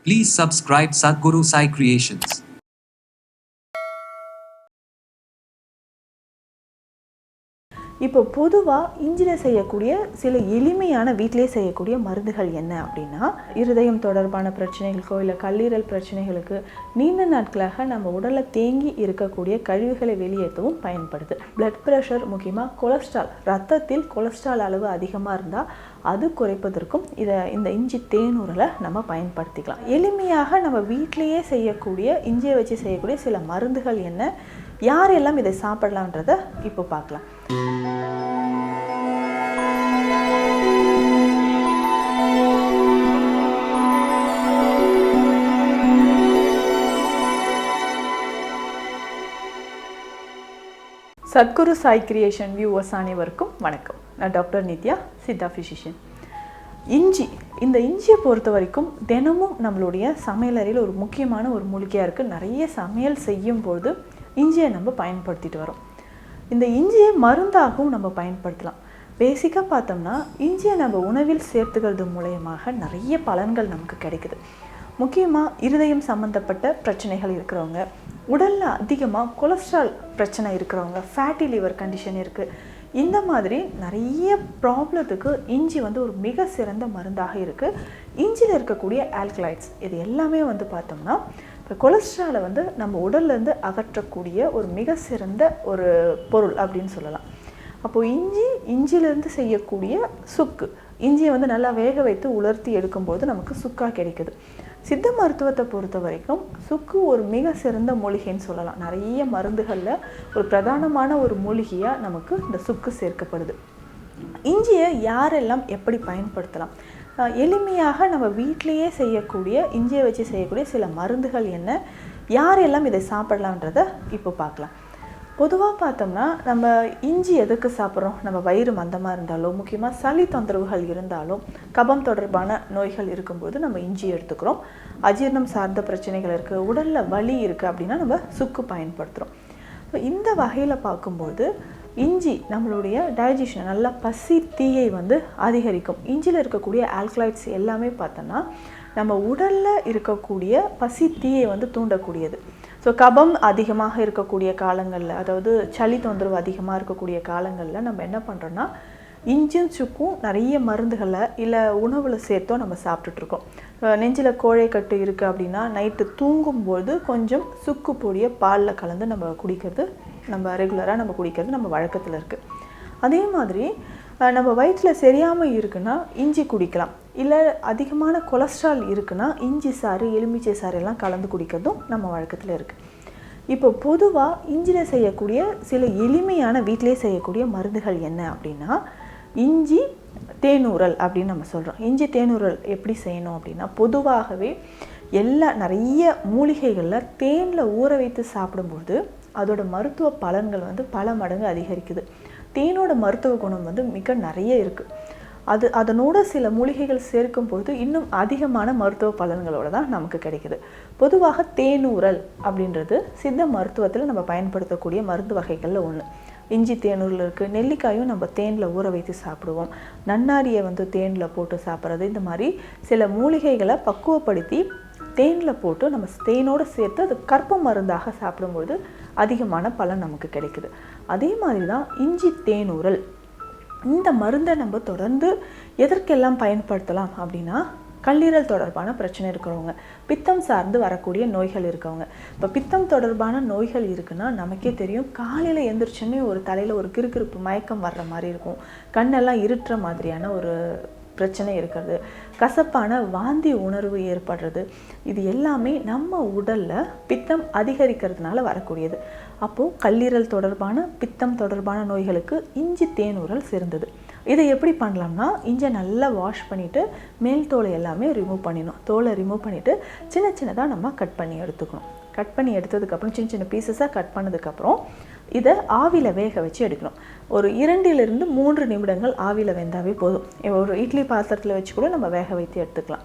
Please subscribe Sadhguru Sai Creations. இப்போ பொதுவாக இஞ்சியில் செய்யக்கூடிய சில எளிமையான வீட்டிலே செய்யக்கூடிய மருந்துகள் என்ன அப்படின்னா, இருதயம் தொடர்பான பிரச்சனைகளுக்கோ இல்லை கல்லீரல் பிரச்சனைகளுக்கு நீண்ட நாட்களாக நம்ம உடலில் தேங்கி இருக்கக்கூடிய கழிவுகளை வெளியேற்றவும் பயன்படுது. பிளட் ப்ரெஷர், முக்கியமாக கொலஸ்ட்ரால், ரத்தத்தில் கொலஸ்ட்ரால் அளவு அதிகமாக இருந்தால் அது குறைப்பதற்கும் இந்த இஞ்சி தேனூரலை நம்ம பயன்படுத்திக்கலாம். எளிமையாக நம்ம வீட்டிலேயே செய்யக்கூடிய இஞ்சியை வச்சு செய்யக்கூடிய சில மருந்துகள் என்ன, யாரெல்லாம் இதை சாப்பிடலான்றதை இப்போ பார்க்கலாம். சத்குரு சாய் கிரியேஷன் வியூவர்ஸ் அனைவருக்கும் வணக்கம். நான் டாக்டர் நித்யா, சித்தா ஃபிசிஷியன். இந்த இஞ்சியை பொறுத்த வரைக்கும் தினமும் நம்மளுடைய சமையலறையில் ஒரு முக்கியமான ஒரு மூலிகையாக இருக்குது. நிறைய சமையல் செய்யும்போது இஞ்சியை நம்ம பயன்படுத்திட்டு வரோம். இந்த இஞ்சியை மருந்தாகவும் நம்ம பயன்படுத்தலாம். பேசிக்காக பார்த்தோம்னா இஞ்சியை நம்ம உணவில் சேர்த்துக்கிறது மூலயமாக நிறைய பலன்கள் நமக்கு கிடைக்குது. முக்கியமாக இருதயம் சம்மந்தப்பட்ட பிரச்சனைகள் இருக்கிறவங்க, உடலில் அதிகமாக கொலஸ்ட்ரால் பிரச்சனை இருக்கிறவங்க, ஃபேட்டி லிவர் கண்டிஷன் இருக்குது, இந்த மாதிரி நிறைய ப்ராப்ளத்துக்கு இஞ்சி ஒரு மிக சிறந்த மருந்தாக இருக்குது. இஞ்சியில் இருக்கக்கூடிய ஆல்கலைட்ஸ் இது எல்லாமே பார்த்தோம்னா இப்போ கொலஸ்ட்ராலை நம்ம உடல்லேருந்து அகற்றக்கூடிய ஒரு மிக சிறந்த ஒரு பொருள் அப்படின்னு சொல்லலாம். அப்போது இஞ்சியிலேருந்து செய்யக்கூடிய சுக்கு, இஞ்சியை நல்லா வேக வைத்து உலர்த்தி எடுக்கும்போது நமக்கு சுக்காக கிடைக்குது. சித்த மருத்துவத்தை பொறுத்த வரைக்கும் சுக்கு ஒரு மிக சிறந்த மூலிகைன்னு சொல்லலாம். நிறைய மருந்துகளில் ஒரு பிரதானமான ஒரு மூலிகையாக நமக்கு இந்த சுக்கு சேர்க்கப்படுது. இஞ்சியை யாரெல்லாம் எப்படி பயன்படுத்தலாம், எளிமையாக நம்ம வீட்டிலையே செய்யக்கூடிய இஞ்சியை வச்சு செய்யக்கூடிய சில மருந்துகள் என்ன, யாரெல்லாம் இதை சாப்பிடலான்றதை இப்போ பார்க்கலாம். பொதுவாக பார்த்தோம்னா நம்ம இஞ்சி எதுக்கு சாப்பிட்றோம், நம்ம வயிறு மந்தமாக இருந்தாலும், முக்கியமாக சளி தொந்தரவுகள் இருந்தாலும், கபம் தொடர்பான நோய்கள் இருக்கும்போது நம்ம இஞ்சி எடுத்துக்கிறோம். அஜீரணம் சார்ந்த பிரச்சனைகள் இருக்குது, உடலில் வலி இருக்குது அப்படின்னா நம்ம சுக்கு பயன்படுத்துகிறோம். ஸோ இந்த வகையில் பார்க்கும்போது இஞ்சி நம்மளுடைய டைஜஷன், நல்லா பசி தீயை அதிகரிக்கும். இஞ்சியில் இருக்கக்கூடிய ஆல்கலைட்ஸ் எல்லாமே பார்த்தோன்னா நம்ம உடலில் இருக்கக்கூடிய பசி தீயை தூண்டக்கூடியது. ஸோ கபம் அதிகமாக இருக்கக்கூடிய காலங்களில், அதாவது சளி தொந்தரவு அதிகமாக இருக்கக்கூடிய காலங்களில் நம்ம என்ன பண்ணுறோன்னா இஞ்சியும் சுக்கும் நிறைய மருந்துகளை இல்லை உணவில் சேர்த்தோ நம்ம சாப்பிட்டுட்ருக்கோம். நெஞ்சில் கோழைக்கட்டு இருக்குது அப்படின்னா நைட்டு தூங்கும்போது கொஞ்சம் சுக்கு பொடியை பாலில் கலந்து நம்ம குடிக்கிறது, நம்ம ரெகுலராக நம்ம குடிக்கிறது நம்ம வழக்கத்தில் இருக்குது. அதே மாதிரி நம்ம வயிற்றில் சரியாமல் இருக்குன்னா இஞ்சி குடிக்கலாம். இல்லை அதிகமான கொலஸ்ட்ரால் இருக்குன்னா இஞ்சி சாறு, எலுமிச்சை சாறு எல்லாம் கலந்து குடிக்கிறதும் நம்ம வழக்கத்தில் இருக்குது. இப்போ பொதுவாக இஞ்சியில் செய்யக்கூடிய சில எளிமையான வீட்டிலே செய்யக்கூடிய மருந்துகள் என்ன அப்படின்னா, இஞ்சி தேனூரல் அப்படின்னு நம்ம சொல்கிறோம். இஞ்சி தேனூரல் எப்படி செய்யணும் அப்படின்னா, பொதுவாகவே நிறைய மூலிகைகளில் தேனில் ஊற வைத்து சாப்பிடும்போது அதோட மருத்துவ பலன்கள் பல மடங்கு அதிகரிக்குது. தேனோட மருத்துவ குணம் மிக நிறைய இருக்குது. அதனோட சில மூலிகைகள் சேர்க்கும்போது இன்னும் அதிகமான மருத்துவ பலன்களோடு தான் நமக்கு கிடைக்குது. பொதுவாக தேனூரல் அப்படின்றது சித்த மருத்துவத்தில் நம்ம பயன்படுத்தக்கூடிய மருந்து வகைகளில் ஒன்று. இஞ்சி தேனூரில் இருக்குது. நெல்லிக்காயும் நம்ம தேனில் ஊற வைத்து சாப்பிடுவோம். நன்னாரியை தேனில் போட்டு சாப்பிட்றது, இந்த மாதிரி சில மூலிகைகளை பக்குவப்படுத்தி தேனில் போட்டு நம்ம தேனோடு சேர்த்து அது கற்ப மருந்தாக சாப்பிடும்போது அதிகமான பலன் நமக்கு கிடைக்குது. அதே மாதிரி தான் இஞ்சி தேனூரல். இந்த மருந்தை நம்ம தொடர்ந்து எதற்கெல்லாம் பயன்படுத்தலாம் அப்படின்னா, கல்லீரல் தொடர்பான பிரச்சனை இருக்கிறவங்க, பித்தம் சார்ந்து வரக்கூடிய நோய்கள் இருக்கவங்க. இப்போ பித்தம் தொடர்பான நோய்கள் இருக்குன்னா நமக்கே தெரியும், காலையில் எழுந்திரிச்சோன்னே ஒரு தலையில் ஒரு கிறுகிறுப்பு மயக்கம் வர்ற மாதிரி இருக்கும், கண்ணெல்லாம் இருட்டுற மாதிரியான ஒரு பிரச்சனை இருக்கிறது, கசப்பான வாந்தி உணர்வு ஏற்படுறது, இது எல்லாமே நம்ம உடலில் பித்தம் அதிகரிக்கிறதுனால வரக்கூடியது. அப்போது கல்லீரல் தொடர்பான பித்தம் தொடர்பான நோய்களுக்கு இஞ்சி தேனூரல் சிறந்தது. இதை எப்படி பண்ணலாம்னா, இஞ்சியை நல்லா வாஷ் பண்ணிவிட்டு மேல் தோலை எல்லாமே ரிமூவ் பண்ணிடணும். தோலை ரிமூவ் பண்ணிவிட்டு சின்ன சின்னதாக நம்ம கட் பண்ணி எடுத்துக்கணும். கட் பண்ணி எடுத்ததுக்கப்புறம் சின்ன சின்ன பீசஸாக கட் பண்ணதுக்கப்புறம் இதை ஆவியில் வேக வச்சு எடுக்கணும். ஒரு 2 to 3 நிமிடங்கள் ஆவியில் வெந்தாவே போதும். ஒரு இட்லி பாத்திரத்தில் வச்சு கூட நம்ம வேக வைத்து எடுத்துக்கலாம்.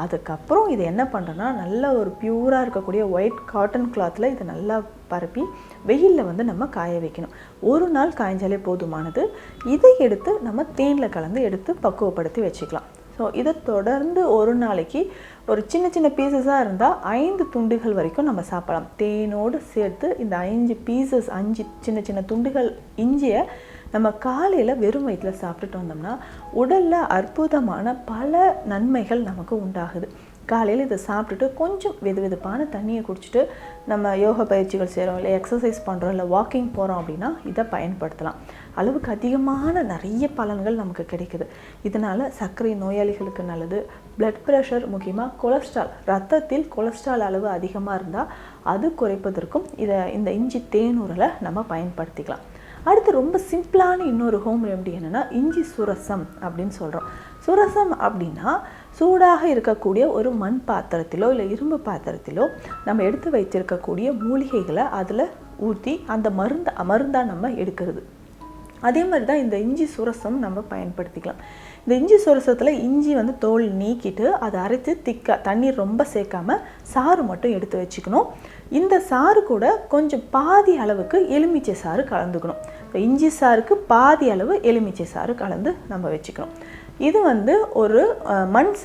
அதுக்கப்புறம் இதை என்ன பண்ணுறோன்னா, நல்ல ஒரு பியூராக இருக்கக்கூடிய ஒயிட் காட்டன் கிளாத்தில் இதை நல்லா பரப்பி வெயிலில் நம்ம காய வைக்கணும். ஒரு நாள் காய்ஞ்சாலே போதுமானது. இதை எடுத்து நம்ம தேனில் கலந்து எடுத்து பக்குவப்படுத்தி வச்சுக்கலாம். ஸோ ஸோ இதை தொடர்ந்து ஒரு நாளைக்கு ஒரு சின்ன சின்ன பீசஸாக இருந்தால் 5 துண்டுகள் வரைக்கும் நம்ம சாப்பிடலாம். தேனோடு சேர்த்து இந்த 5 பீசஸ் 5 சின்ன சின்ன துண்டுகள் இஞ்சியை நம்ம காலையில் வெறும் வயிற்றில் சாப்பிட்டுட்டு வந்தோம்னா உடலில் அற்புதமான பல நன்மைகள் நமக்கு உண்டாகுது. காலையில் இதை சாப்பிட்டுட்டு கொஞ்சம் வெதுவெதுப்பான தண்ணியை குடிச்சிட்டு நம்ம யோகா பயிற்சிகள் செய்கிறோம், இல்லை எக்ஸசைஸ் பண்ணுறோம், இல்லை வாக்கிங் போகிறோம் அப்படின்னா இதை பயன்படுத்தலாம். அளவுக்கு அதிகமான நிறைய பலன்கள் நமக்கு கிடைக்குது. இதனால் சர்க்கரை நோயாளிகளுக்கு நல்லது. பிளட் ப்ரெஷர், முக்கியமாக கொலஸ்ட்ரால், ரத்தத்தில் கொலஸ்ட்ரால் அளவு அதிகமாக இருந்தால் அது குறைப்பதற்கும் இந்த இஞ்சி தேனூரலை நம்ம பயன்படுத்திக்கலாம். அடுத்து ரொம்ப சிம்பிளான இன்னொரு ஹோம் ரெமெடி என்னென்னா இஞ்சி சுரசம் அப்படின்னு சொல்கிறோம். சுரசம் அப்படின்னா சூடாக இருக்கக்கூடிய ஒரு மண் பாத்திரத்திலோ இல்லை இரும்பு பாத்திரத்திலோ நம்ம எடுத்து வைத்திருக்கக்கூடிய மூலிகைகளை அதில் ஊற்றி அந்த மருந்தாக நம்ம எடுக்கிறது. அதே மாதிரி தான் இந்த இஞ்சி சுரசம் நம்ம பயன்படுத்திக்கலாம். இந்த இஞ்சி சுரசத்தில் இஞ்சி தோல் நீக்கிட்டு அதை அரைத்து திக்காக தண்ணீர் ரொம்ப சேர்க்காம சாறு மட்டும் எடுத்து வச்சுக்கணும். இந்த சாறு கூட கொஞ்சம் பாதி அளவுக்கு எலுமிச்சை சாறு கலந்துக்கணும். இப்போ இஞ்சி சாருக்கு பாதி அளவு எலுமிச்சை சாறு கலந்து நம்ம வச்சுக்கணும். இது ஒரு மண்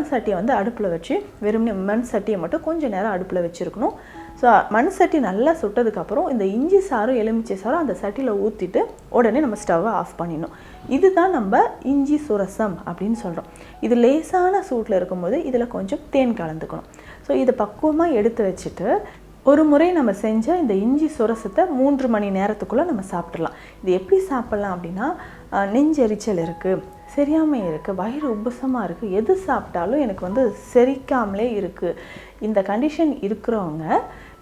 சட்டியை அடுப்பில் வச்சு வெறும் மண் சட்டியை மட்டும் கொஞ்சம் நேரம் அடுப்பில் வச்சுருக்கணும். ஸோ மண் சட்டி நல்லா சுட்டதுக்கப்புறம் இந்த இஞ்சி சாரும் எலுமிச்சை சாரும் அந்த சட்டியில் ஊற்றிட்டு உடனே நம்ம ஸ்டவ்வை ஆஃப் பண்ணிடணும். இதுதான் நம்ம இஞ்சி சுரசம் அப்படின்னு சொல்கிறோம். இது லேசான சூட்டில் இருக்கும்போது இதில் கொஞ்சம் தேன் கலந்துக்கணும். ஸோ இதை பக்குவமாக எடுத்து வச்சுட்டு ஒரு முறை நம்ம செஞ்ச இந்த இஞ்சி சுரசத்தை 3 மணி நேரத்துக்குள்ளே நம்ம சாப்பிட்றலாம். இது எப்படி சாப்பிட்லாம் அப்படின்னா, நெஞ்செரிச்சல் இருக்குது, சரியாமை இருக்குது, வயிறு உப்புசமாக இருக்குது, எது சாப்பிட்டாலும் எனக்கு செரிக்காமலே இருக்குது, இந்த கண்டிஷன் இருக்கிறவங்க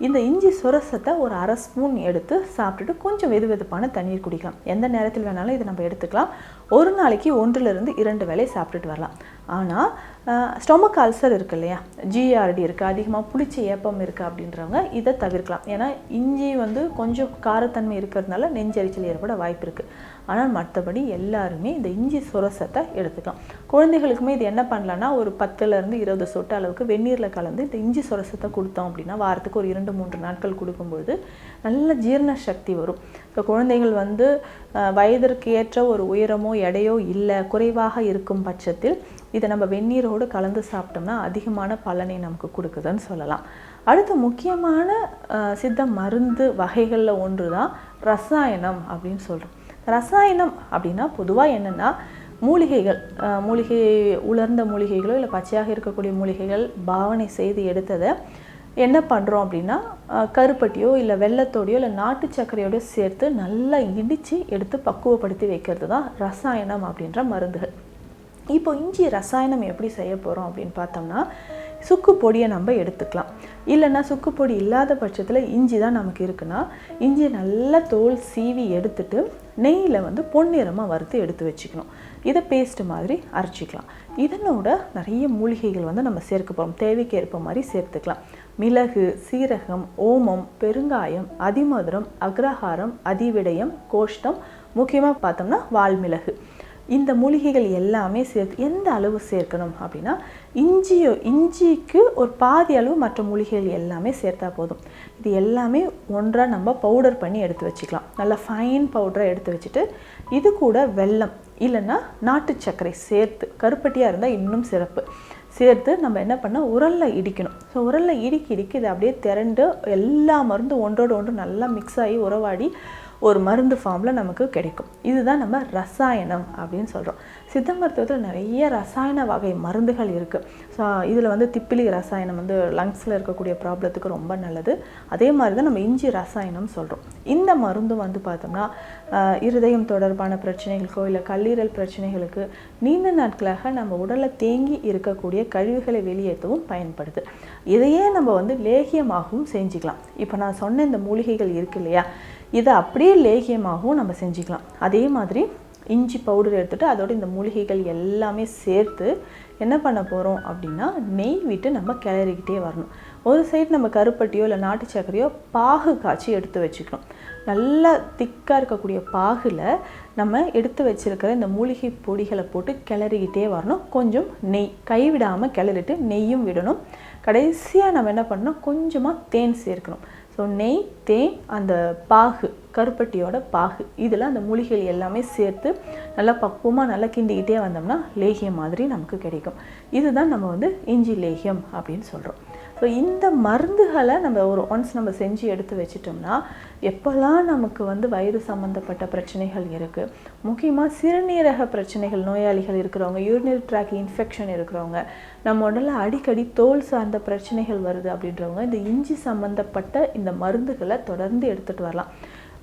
இந்த இஞ்சி சுரசத்தை ஒரு 1/2 ஸ்பூன் எடுத்து சாப்பிட்டுட்டு கொஞ்சம் வெதுவெதுப்பான தண்ணீர் குடிக்கலாம். எந்த நேரத்தில் வேணாலும் இதை நம்ம எடுத்துக்கலாம். ஒரு நாளைக்கு 1 to 2 வேளை சாப்பிட்டுட்டு வரலாம். ஆனால் ஸ்டொமக் அல்சர் இருக்குது இல்லையா, ஜிஆர்டி இருக்குது, அதிகமாக புளிச்ச ஏப்பம் இருக்குது அப்படின்றவங்க இதை தவிர்க்கலாம். ஏன்னா இஞ்சி கொஞ்சம் காரத்தன்மை இருக்கிறதுனால நெஞ்செரிச்சல் ஏற்பட வாய்ப்பு இருக்குது. ஆனால் மற்றபடி எல்லாருமே இந்த இஞ்சி சுரசத்தை எடுத்துக்கலாம். குழந்தைகளுக்குமே இது என்ன பண்ணலான்னா, ஒரு 10 to 20 சொட்டு அளவுக்கு வெந்நீரில் கலந்து இந்த இஞ்சி சுரசத்தை கொடுத்தோம் அப்படின்னா வாரத்துக்கு ஒரு 2-3 நாட்கள் கொடுக்கும்பொழுது நல்ல ஜீரண சக்தி வரும். இப்போ குழந்தைகள் வயதிற்கு ஏற்ற ஒரு உயரமோ எடையோ இல்லை, குறைவாக இருக்கும் பட்சத்தில் இதை நம்ம வெந்நீரோடு கலந்து சாப்பிட்டோம்னா அதிகமான பலனை நமக்கு கொடுக்குதுன்னு சொல்லலாம். அடுத்து முக்கியமான சித்த மருந்து வகைகளில் ஒன்று தான் ரசாயனம் அப்படின்னு சொல்கிறோம். ரசாயனம் அப்படின்னா பொதுவாக என்னென்னா மூலிகை உலர்ந்த மூலிகைகளோ இல்லை பச்சையாக இருக்கக்கூடிய மூலிகைகள் பாவனை செய்து எடுத்ததை என்ன பண்ணுறோம் அப்படின்னா, கருப்பட்டியோ இல்லை வெல்லத்தோடையோ இல்லை நாட்டு சர்க்கரையோடய சேர்த்து நல்லா இடித்து எடுத்து பக்குவப்படுத்தி வைக்கிறது தான் ரசாயனம் அப்படின்ற மருந்துகள். இப்போ இஞ்சி ரசாயனம் எப்படி செய்ய போகிறோம் அப்படின்னு பார்த்தோம்னா, சுக்கு பொடியை நம்ம எடுத்துக்கலாம். இல்லைன்னா சுக்கு பொடி இல்லாத பட்சத்தில் இஞ்சி தான் நமக்கு இருக்குன்னா, இஞ்சி நல்லா தோல் சீவி எடுத்துட்டு நெய்யில் பொன்னிறமாக வறுத்து எடுத்து வச்சுக்கணும். இதை பேஸ்ட்டு மாதிரி அரைச்சிக்கலாம். இதனோட நிறைய மூலிகைகள் நம்ம சேர்க்க போகிறோம். தேவைக்கு ஏற்ப மாதிரி சேர்த்துக்கலாம். மிளகு, சீரகம், ஓமம், பெருங்காயம், அதிமதுரம், அக்ரஹாரம், அதிவிடயம், கோஷ்டம், முக்கியமாக பார்த்தோம்னா வால்மிளகு, இந்த மூலிகைகள் எல்லாமே சேர்த்து எந்த அளவு சேர்க்கணும் அப்படின்னா, இஞ்சிக்கு ஒரு பாதி அளவு மற்ற மூலிகைகள் எல்லாமே சேர்த்தா போதும். இது எல்லாமே ஒன்றாக நம்ம பவுடர் பண்ணி எடுத்து வச்சுக்கலாம். நல்லா ஃபைன் பவுடரை எடுத்து வச்சுட்டு இது கூட வெல்லம் இல்லைன்னா நாட்டு சர்க்கரை சேர்த்து, கருப்பட்டியாக இருந்தால் இன்னும் சிறப்பு, சேர்த்து நம்ம என்ன பண்ணால் உரலில் இடிக்கணும். ஸோ உரலில் இடிக்கி இதை அப்படியே திரண்டு எல்லா மருந்தும் ஒன்றோடு ஒன்று நல்லா மிக்ஸ் ஆகி உறவாடி ஒரு மருந்து ஃபார்மில் நமக்கு கிடைக்கும். இதுதான் நம்ம ரசாயனம் அப்படின்னு சொல்கிறோம். சித்த மருத்துவத்தில் நிறைய ரசாயன வகை மருந்துகள் இருக்குது. ஸோ இதில் திப்பிலி ரசாயனம் லங்ஸில் இருக்கக்கூடிய ப்ராப்ளத்துக்கு ரொம்ப நல்லது. அதே மாதிரி தான் நம்ம இஞ்சி ரசாயனம் சொல்கிறோம். இந்த மருந்தும் பார்த்தோம்னா இருதயம் தொடர்பான பிரச்சனைகளுக்கோ இல்லை கல்லீரல் பிரச்சனைகளுக்கு நீண்ட நாட்களாக நம்ம உடலில் தேங்கி இருக்கக்கூடிய கழிவுகளை வெளியேற்றவும் பயன்படுது. இதையே நம்ம லேகியமாகவும் செஞ்சுக்கலாம். இப்போ நான் சொன்ன இந்த மூலிகைகள் இருக்கு இல்லையா, இதை அப்படியே லேகியமாகவும் நம்ம செஞ்சுக்கலாம். அதே மாதிரி இஞ்சி பவுடர் எடுத்துகிட்டு அதோட இந்த மூலிகைகள் எல்லாமே சேர்த்து என்ன பண்ண போகிறோம் அப்படின்னா, நெய் விட்டு நம்ம கிளறிக்கிட்டே வரணும். ஒரு சைடு நம்ம கருப்பட்டியோ இல்லை நாட்டு சர்க்கரையோ பாகு காய்ச்சி எடுத்து வச்சுக்கணும். நல்லா திக்காக இருக்கக்கூடிய பாகில் நம்ம எடுத்து வச்சுருக்கிற இந்த மூலிகை பொடிகளை போட்டு கிளறிக்கிட்டே வரணும். கொஞ்சம் நெய் கைவிடாமல் கிளறிட்டு நெய்யும் விடணும். கடைசியாக நம்ம என்ன பண்ணணும், கொஞ்சமாக தேன் சேர்க்கணும். ஸோ நெய், தேன், அந்த பாகு கருப்பட்டியோட பாகு, இதில் அந்த மூலிகைகள் எல்லாமே சேர்த்து நல்லா பக்குவமாக நல்லா கிண்டிக்கிட்டே வந்தோம்னா லேகியம் மாதிரி நமக்கு கிடைக்கும். இதுதான் நம்ம வந்து இஞ்சி லேகியம் அப்படின்னு சொல்கிறோம். ஸோ இந்த மருந்துகளை நம்ம ஒன்ஸ் நம்ம செஞ்சு எடுத்து வச்சிட்டோம்னா எப்போல்லாம் நமக்கு வந்து வயிறு சம்மந்தப்பட்ட பிரச்சனைகள் இருக்குது, முக்கியமாக சிறுநீரக பிரச்சனைகள் நோயாளிகள் இருக்கிறவங்க, யூரினரி ட்ராக் இன்ஃபெக்ஷன் இருக்கிறவங்க, நம்ம உடலில் அடிக்கடி தோல் சார்ந்த பிரச்சனைகள் வருது அப்படின்றவங்க இந்த இஞ்சி சம்மந்தப்பட்ட இந்த மருந்துகளை தொடர்ந்து எடுத்துகிட்டு வரலாம்.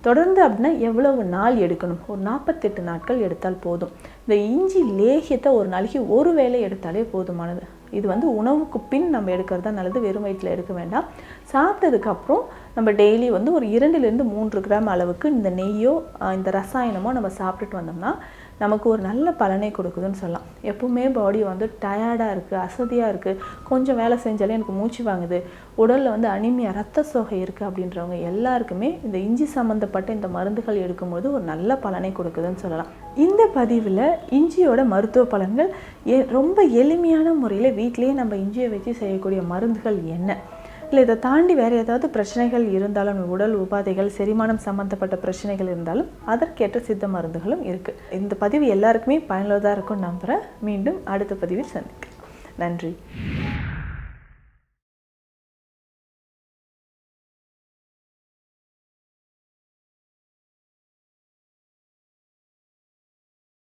தொடர்ந்து அப்படின்னா எவ்வளவு நாள் எடுக்கணும்? ஒரு 48 நாட்கள் எடுத்தால் போதும். இந்த இஞ்சி லேகியத்தை ஒரு நாளைக்கு ஒரு வேளை எடுத்தாலே போதுமானது. இது வந்து உணவுக்கு பின் நம்ம எடுக்கிறது தான் நல்லது, வெறும் வயிற்றில் எடுக்க வேண்டாம். சாப்பிட்டதுக்கப்புறம் நம்ம டெய்லி வந்து ஒரு 2 to 3 கிராம் அளவுக்கு இந்த நெய்யோ இந்த ரசாயனமோ நம்ம சாப்பிட்டுட்டு வந்தோம்னா நமக்கு ஒரு நல்ல பலனை கொடுக்குதுன்னு சொல்லலாம். எப்பவுமே பாடி வந்து டயர்டாக இருக்குது, அசதியாக இருக்குது, கொஞ்சம் வேலை செஞ்சாலே எனக்கு மூச்சு வாங்குது, உடலில் வந்து அனிமியா ரத்த சோகை இருக்குது அப்படின்றவங்க எல்லாருக்குமே இந்த இஞ்சி சம்மந்தப்பட்ட இந்த மருந்துகள் எடுக்கும்போது ஒரு நல்ல பலனை கொடுக்குதுன்னு சொல்லலாம். இந்த பதிவில் இஞ்சியோட மருத்துவ பலன்கள், ரொம்ப எளிமையான முறையில் வீட்டிலேயே நம்ம இஞ்சியை வச்சு செய்யக்கூடிய மருந்துகள் என்ன, இல்லை இதை தாண்டி வேறு ஏதாவது பிரச்சனைகள் இருந்தாலும், உடல் உபாதைகள் செரிமானம் சம்மந்தப்பட்ட பிரச்சனைகள் இருந்தாலும் அதற்கேற்ற சித்த மருந்துகளும் இருக்குது. இந்த பதிவு எல்லாருக்குமே பயனுள்ளதாக இருக்கும்னு நம்புகிறேன். மீண்டும் அடுத்த பதிவில் சந்திக்கிறேன். நன்றி.